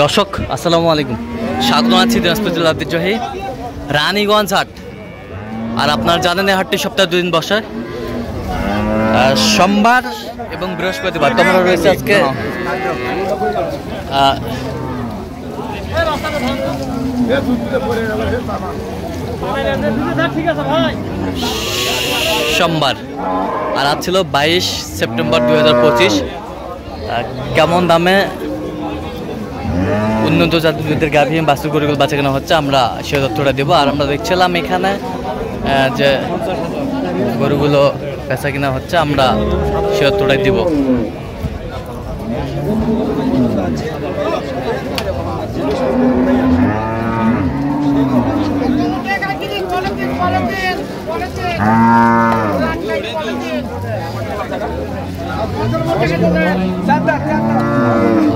দর্শক আসসালামু আলাইকুম, স্বাগত জানাচ্ছি দিনাজপুর জেলার ঐতিহ্যবাহী রানীগঞ্জ হাট। আর আপনারা জানেন এই হাটটি সপ্তাহে 2 দিন বসে, সোমবার এবং বৃহস্পতিবার। তোমরা রয়েছে আজকে সোমবার, আর আজ ছিল 22 সেপ্টেম্বর 2025। কেমন দামে উন্নত জাতের গাভী বাছুর গরুগুলো বাচ্চা কেনা হচ্ছে আমরা সে তথ্যটা দেবো। আর আমরা দেখছিলাম এখানে যে গরুগুলো বেচা কিনা হচ্ছে, আমরা সে তথ্যটাই দিব।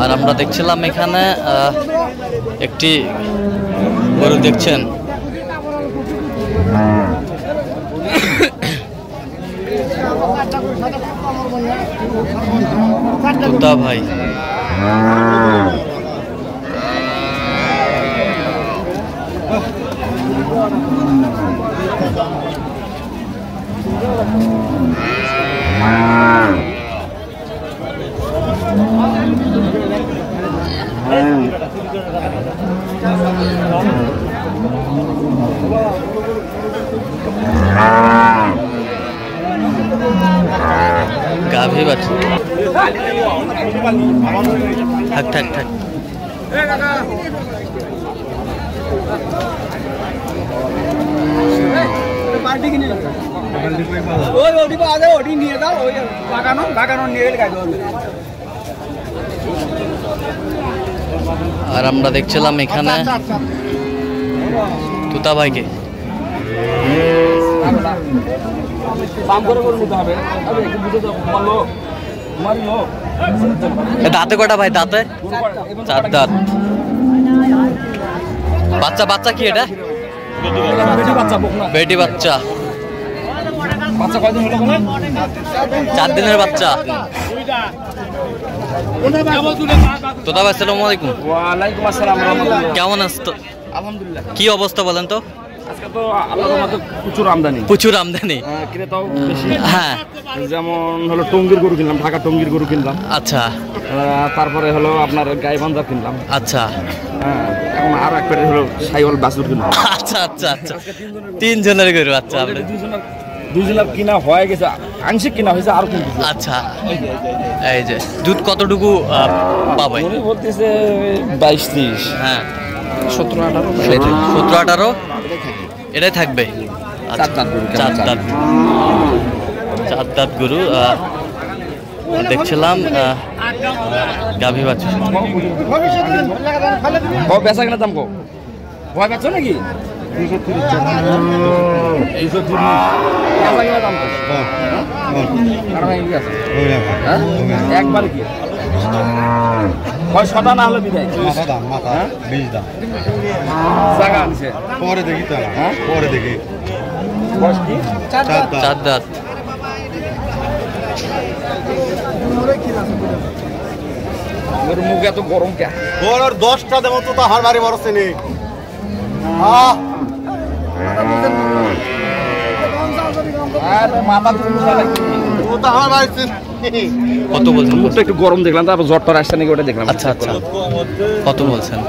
আর আমরা দেখছিলাম এখানে একটি গরু দেখছেন, তোতা ভাই। গাভী বাচ্চা থাক থাক থাক। আর আমরা দেখছিলাম এখানে তুতা ভাইকে। দাঁতে কটা ভাই? দাঁতে 4 দাঁত। বাচ্চা বাচ্চা কি এটা? বেটি বাচ্চা। 4 দিনের বাচ্চা। তোতা ভাই আসসালামু আলাইকুম। ওয়ালাইকুম আসসালাম। কেমন আছো? আলহামদুলিল্লাহ। কি অবস্থা বলেন তো? আজকে তো আল্লাহর মতো প্রচুর আমদানি। প্রচুর আমদানি, ক্রেতাও বেশি। হ্যাঁ, যেমন হলো টঙ্গীর গরু কিনলাম, ঢাকা টঙ্গীর গরু কিনলাম। আচ্ছা। তারপরে হলো আপনার গাইবান্ধা কিনলাম। আচ্ছা। হ্যাঁ, এখন আর এক প্যাকেট হলো সাইওয়াল বাছুর কিনলাম। আচ্ছা আচ্ছা আচ্ছা, 3 জনের গরু। আচ্ছা, দুজনের কিনা হয়ে গেছে, আংশিক কিনা হয়েছে আর কিনতে। আচ্ছা, এই যে দুধ কতটুকু পাবে? উনি বলতেছে 22-23। হ্যাঁ, 17-18 এটাই থাকবে। 4 দাঁত গরু। 4 দাঁত গরু দেখছিলাম। গাভী বাচ্চা বেচা কিনা দাম কো ভয় পাচ্ছ নাকি? 230 দাম কো একবার কি ছটা না হলে বিদায়। জায়গা আনছে পরে দেখি তো, পরে দেখি। 4 দাঁত। মুখ এত গরম কে? ওর 10টা দেবো তো হার বাড়ি বরসে নেই। কত বলছেন? মুখটা একটু গরম দেখলাম, তারপর জ্বরটা আসছে নাকি ওটা দেখলাম। আচ্ছা আচ্ছা, কত বলছেন?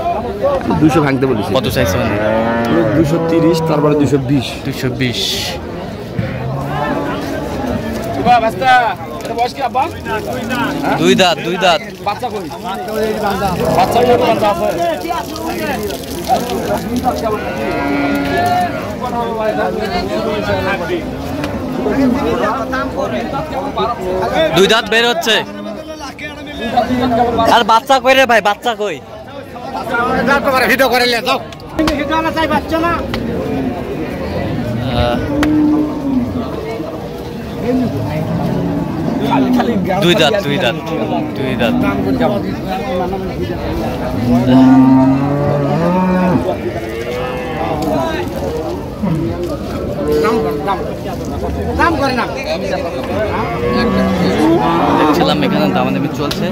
200 ভাঙতে বলেছি। কত চাইছেন? 230, তারপরে 220। 220। দুই দাঁত। বাচ্চা কই? বাচ্চা আছে। দুই দাঁত বের হচ্ছে। আর বাচ্চা কই রে ভাই? বাচ্চা কই? ভিডিও করে লে যাও। দুই দাঁত। দেখছিলাম এখানে দামাদামি চলছে।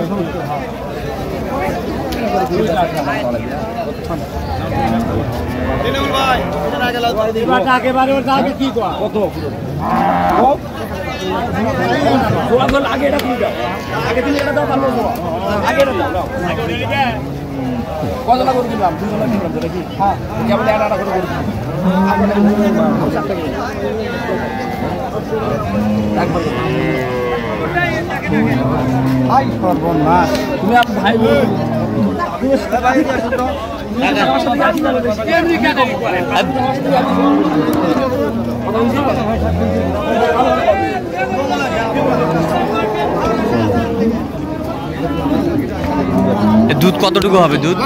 দুধ কতটুকু হবে? দুধ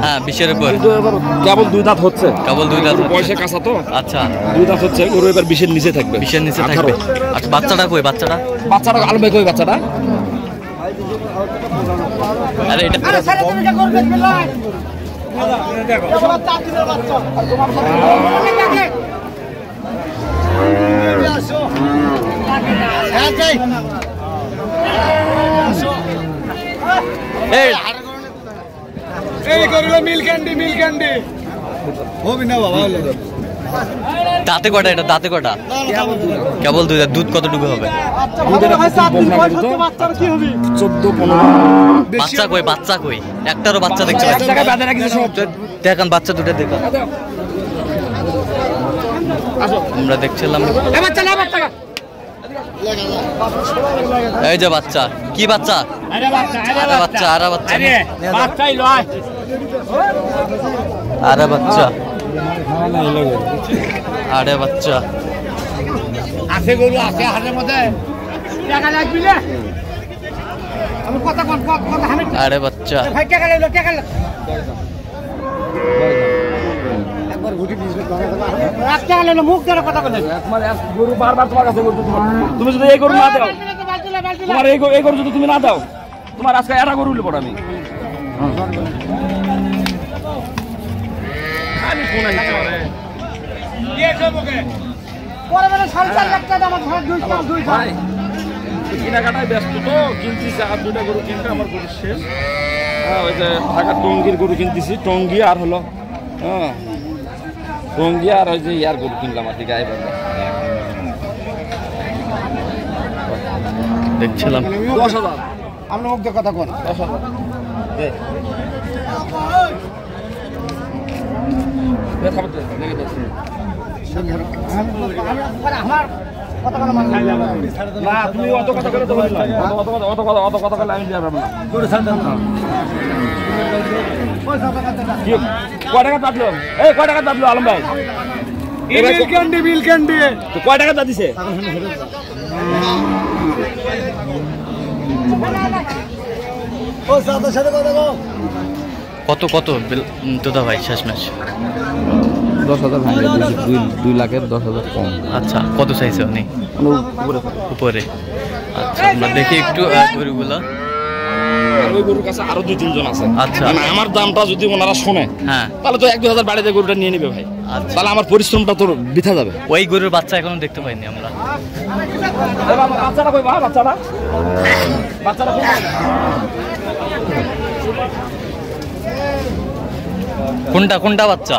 হ্যাঁ 20-এর উপর। কেবল 2 দাঁত হচ্ছে, কেবল 2 দাঁত হচ্ছে। পয়সা কাঁচা তো। আচ্ছা 2 দাঁত হচ্ছে, গরু এবার 20-এর নিচে থাকবে। 20-এর নিচে থাকবে। আচ্ছা বাচ্চাটা কই? বাচ্চাটা আলম ভাই কই বাচ্চাটা? আরে এটা দাঁতে কটা? এটা দাঁতে কটা? কেবল 2 দাঁত। দুধ কতটুকু হবে? 14-15। বাচ্চা কই? বাচ্চা কই? একটারও বাচ্চা দেখতে পাচ্ছি না। দেখান বাচ্চা দুটো দেখান। আমরা দেখছিলাম এই যে বাচ্চা। কি বাচ্চা? আরে বাচ্চা আরে বাচ্চা আরে বাচ্চা আরে বাচ্চা আছে গরু আছে হাটের মধ্যে টাকা লাগবি না আমি কথা আমি আরে বাচ্চা ভাই টাকা একবার গুটি দিস রাখতে গেল মুখ ধরে কথা বলে একবার গরু বারবার তোমার কাছে গরু তুমি যদি এই গরু না দাও, তোমার এই গরু যদি তুমি না দাও, তোমার আজকে এটা গরু উঠলে পড়ে আমি কেনাকাটায় ব্যস্ত তো। কিনতেছি আর 2টা গরু কিনতে, আমার গরু শেষ। ওই যে ঢাকা টঙ্গির গরু কিনতেছি, টঙ্গি আর হলো টঙ্গি আর ওই যে ইয়ার গরু কিনলাম আর কি, গায়ে বাঁধা। দেখছিলাম 10,000। আমরা মুখ দিয়ে কথা কোন 10,000 আমার কথা বলা মানে না, তুমি অত কথা করে দেবো না, অত কথা করলে আমি যাবো না। কয় টাকা চাপলো? এই কয় টাকা চাপলো আলম ভাই? বিল ক্যান্ডি কয় টাকা চা দিছে? কত কত তোদা ভাই শেষমেশ? 10,000 ভাঙে, 2 লাখের 10,000 কম। আচ্ছা কত চাইছে উনি? উপরে। আচ্ছা আমরা দেখি একটু গরুগুলো। ওই গরুর কাছে আরো 2-3 জন আছে। আচ্ছা মানে আমার দামটা যদি ওনারা শোনে, হ্যাঁ তাহলে তো 1-2 হাজার বাড়িতে গরুটা নিয়ে নিবে ভাই। আচ্ছা তাহলে আমার পরিশ্রমটা তো বৃথা যাবে। ওই গরুর বাচ্চা এখনো দেখতে পাইনি আমরা। বাচ্চাটা কই? বাচ্চাটা কোনটা কোনটা বাচ্চা?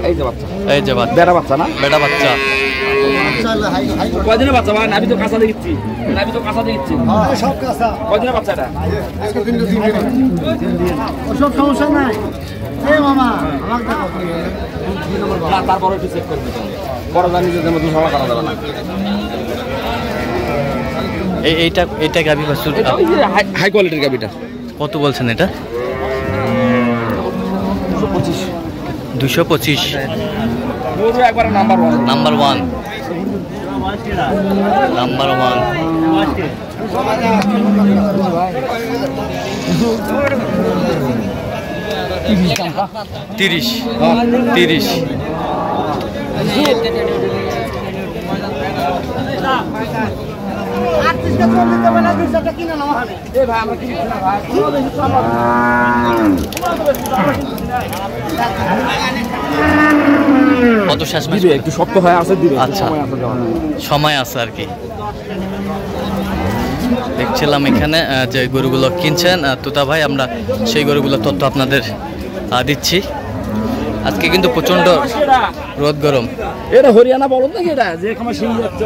এই যে বাচ্চা, এই যে বাচ্চা। বেড়া বাচ্চা না? বেটা বাচ্চা। কয়দিনের বাচ্চা ভাই? নাভি তো কাঁচা দেখছি, সব কাঁচা কয়দিনের বাচ্চাটা? আজকে 3 দিন ওসব সমস্যা নাই। এই মামা আমাকে না, তারপরে একটু চেক করবি। বড় জানি যে যেন 200 টাকা দেবে না। এইটা গাভী বাছুর হাই কোয়ালিটির গাভিটা। কত বলছেন এটা? 225। গরু একবারে নাম্বার 1। নাম্বার 1। 30। ভাই আমরা কি কত শেষ মাস দিবে, একটু শক্ত হয়ে আছে দিবে, আচ্ছা। সময় আছে দেওয়ার। সময় আছে আর কি। দেখছিলাম এখানে যে গরুগুলো কিনছেন তোতা ভাই, আমরা সেই গরুগুলোর তথ্য আপনাদের দিচ্ছি। আজকে কিন্তু প্রচন্ড রোদ গরম। এটা হরিয়ানা বলদ নাকি এটা যে খামার সিং যাচ্ছে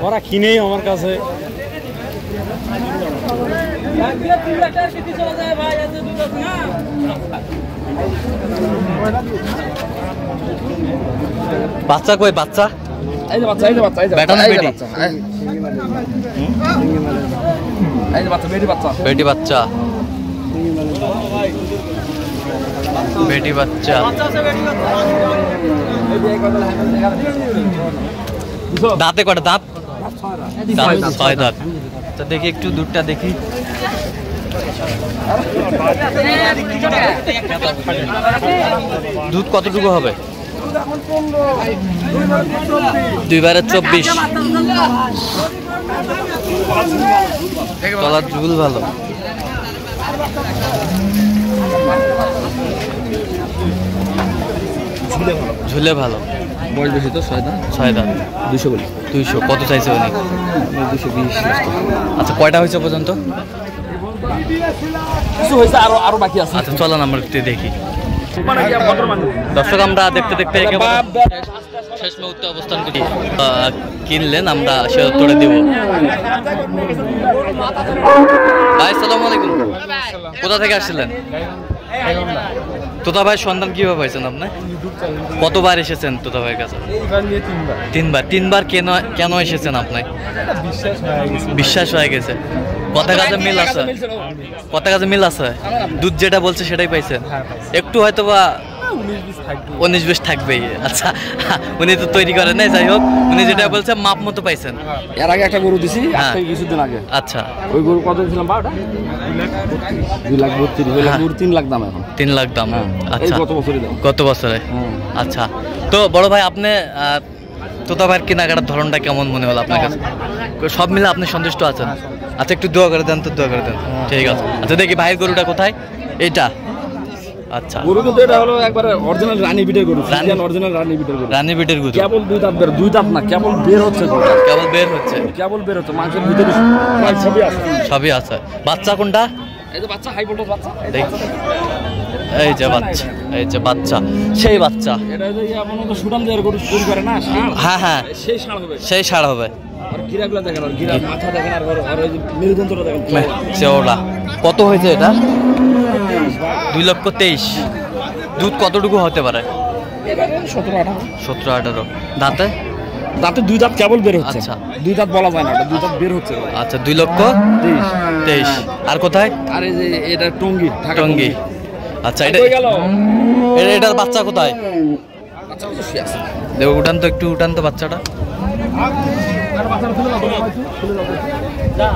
ওরা কিনেই আমার কাছে বাচ্চা কই বাচ্চা? এই যে বাচ্চা, এই যে বাচ্চা, এই যে বেটা না এই যে বেটি? বাচ্চা, এই যে বাচ্চা, বেটি বাচ্চা, বেটি বাচ্চা, বেটি বাচ্চা। দাঁতে কটা দাঁত? দাঁত 6 দাঁত। তো দেখি একটু দুধটা দেখি। দুধ কতটুকু হবে? 2/24। তলার ঝুল ভালো। ঝুলে ভালো। বয়স বেশি তো 6 দাঁত। 6 দাঁত। 200 বলি। 200 কত চাইছে উনি? 220। আচ্ছা কয়টা হয়েছে পর্যন্ত? কিছু হয়েছে, আরো বাকি আছে। আচ্ছা চলো আমরা একটু দেখি। মানে কি ভদ্র মানুষ। দর্শক আমরা দেখতে দেখতে একেবারে শেষ মুহূর্তে অবস্থান করি। কিনলেন, আমরা সে উত্তরে দিব। ভাই আসসালামু আলাইকুম, কোথা থেকে আসছিলেন? তোতা ভাই সন্ধান কিভাবে পাইছেন আপনি? কতবার এসেছেন তোতা ভাইয়ের কাছে? 3বার। 3বার কেন এসেছেন আপনি? বিশ্বাস হয়ে গেছে। কথা কাজে মিল আছে, কথা কাজে মিল আছে। দুধ যেটা বলছে সেটাই পাইছেন। একটু হয়তো বা 19-20 থাকবেই। আচ্ছা উনি তো তৈরি করেন নাই, যাই হোক উনি যেটা বলছে মাপ মতো পাইছেন। এর আগে একটা গরু দিছি হ্যাঁ। কিছুদিন আগে। আচ্ছা ওই গরু কত দিয়েছিলাম? 2,32,000। 3 লাখ দাম এখন। 3 লাখ দাম। হ্যাঁ। আচ্ছা এই গত বছরই দাম। গত বছরে। হ্যাঁ। আচ্ছা তো বড় ভাই আপনি তোতা ভাইয়ের কেনাকাটার ধরনটা কেমন মনে হলো আপনার কাছে? সব মিলে আপনি সন্তুষ্ট আছেন? আচ্ছা একটু দোয়া করে দেন তো, দোয়া করে দেন। ঠিক আছে। আচ্ছা দেখি ভাইয়ের গরুটা কোথায়? এইটা। আচ্ছা গরু কিন্তু এটা হলো একবারে অরিজিনাল রানী বিটের গরু, অরিজিনাল রানী বিটের গরু। রানী বিটের গরু। কেবল 2 দাঁত বের, 2 দাঁত না, কেবল বের হচ্ছে গরুটা। কেবল বের হচ্ছে, কেবল বের হচ্ছে, মাংসের ভিতরে সবই আছে। সবই আছে। বাচ্চা কোনটা? এই যে বাচ্চা, হাই ভোল্টেজ বাচ্চা। দেখি এই যে বাচ্চা, এই যে বাচ্চা, সেই বাচ্চা। এটা যে আপন তো সুদাম দেয়ার গরু চুরি করে না, ষাঁড়। হ্যাঁ হ্যাঁ সেই ষাঁড় হবে। সেই ষাঁড় হবে। আর গিরাগুলো দেখেন, আর গিরা মাথা দেখেন, আর ওই যে মেরুদণ্ডটা দেখেন। চেওড়া। কত হয়েছে এটা? 2,23,000। দুধ কতটুকু হতে পারে? 17-18। দাঁতে? দাঁতে 2 দাঁত কেবল বের হচ্ছে। আচ্ছা। 2 দাঁত বলা যায় না, 2 দাঁত বের হচ্ছে। আচ্ছা 2,23,000। আর কোথায়? আর এই যে এটা টঙ্গী, ঢাকা টঙ্গী। আচ্ছা এটা কই গেল? এটার বাচ্চা কোথায়? বাচ্চা তো শুয়ে আছে। দেখো উঠান তো, একটু উঠান তো বাচ্চাটা। আর বাচ্চাটা খুলে দাও, খুলে দাও।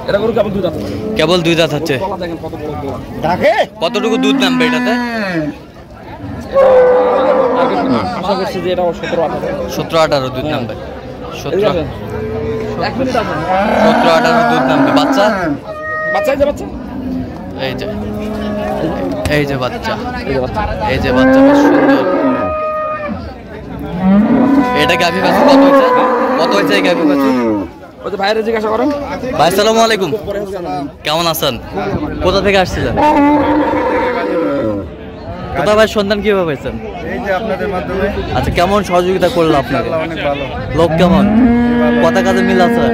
এটা গরু কেবল 2 দাঁত। কেবল 2 দাঁত হচ্ছে। গলা দেখেন কত বড় গলা। ঢাকে কতটুকু দুধ নামবে এটাতে? আশা করছি যে এটা 17-18। 17-18 দুধ নামবে। এই দেখেন, 1 মিনিট আছে। 17-18 দুধ নামবে। বাচ্চা? বাচ্চা, এই যে বাচ্চা, এই যে, এই যে বাচ্চা, এই যে বাচ্চা। এই যে বাচ্চা, বেশ সুন্দর। এটা গাভী বাছুর কত হয়েছে? কত হয়েছে এই গাভী বাছুর? ওই যে ভাইরে জিজ্ঞাসা করেন। ভাই আসসালামু আলাইকুম, কেমন আছেন? কোথা থেকে আসছিলেন? কোথা ভাই সন্ধান কিভাবে পেয়েছেন? এই যে আপনাদের মাধ্যমে। আচ্ছা কেমন সহযোগিতা করলো আপনাকে? অনেক ভালো। লোক কেমন? কথা কাজে মিল আছে?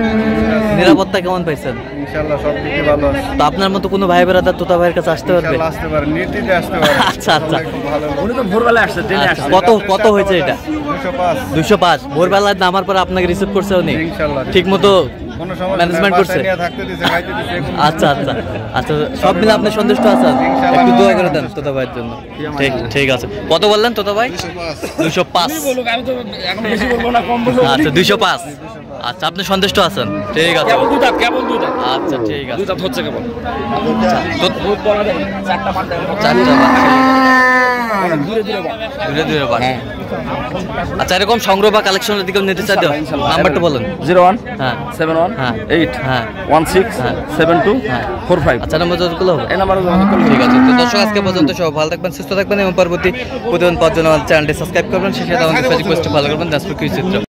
নিরাপত্তা কেমন পাইছেন? ইনশাআল্লাহ সব দিকে ভালো আছে। তো আপনার মতো কোনো ভাই বেড়াদার তোতা ভাইয়ের কাছে আসতে পারবে? ইনশাআল্লাহ আসতে পারে, নির্দিতে আসতে পারে। আচ্ছা আচ্ছা। খুব ভালো। উনি তো ভোরবেলা আসছে, ট্রেনে আচ্ছা, আসছে। কত কত হয়েছে এটা? 205। 205। ভোরবেলায় নামার পরে আপনাকে রিসিভ করছে উনি? ইনশাআল্লাহ। ঠিক মতো কোনো সমস্যা ম্যানেজমেন্ট করছে? নিয়ে থাকতে দিছে, খাইতে দিছে। আচ্ছা আচ্ছা আচ্ছা, সব মিলে আপনি সন্তুষ্ট আছেন? একটু দোয়া করে দেন তোতা ভাইয়ের জন্য। ঠিক ঠিক আছে। কত বললেন তোতা ভাই? 205। বলুক, আমি তো এখন বেশি বলবো না, কম বলবো। আচ্ছা 205। আচ্ছা আপনি সন্তুষ্ট আছেন, ঠিক আছে। কেবল দুই দাঁত, কেবল দুই দাঁত। আচ্ছা ঠিক আছে, দুই দাঁত হচ্ছে কেবল। তো দুধ বলা যায়, চারটা পাঁচটা এরকম। চারটা বাচ্চা দূরে দূরে বল। দূরে দূরে বাড়ে। আচ্ছা এরকম সংগ্রহ বা কালেকশনের দিকে নিতে চাই, নাম্বারটা বলুন। 01 হ্যাঁ 71 হ্যাঁ 8 হ্যাঁ 16 হ্যাঁ 72 হ্যাঁ 45। আচ্ছা নাম্বার যতগুলো হবে এই নাম্বারে যোগাযোগ করলে ঠিক আছে। তো দর্শক আজকে পর্যন্ত সব ভালো থাকবেন, সুস্থ থাকবেন এবং পরবর্তী প্রতিদিন পাওয়ার জন্য চ্যানেলটি সাবস্ক্রাইব করবেন, সেই সাথে আমাদের ফেসবুক পেজটি ফলো করবেন। দাসপুর কৃষি চিত্র।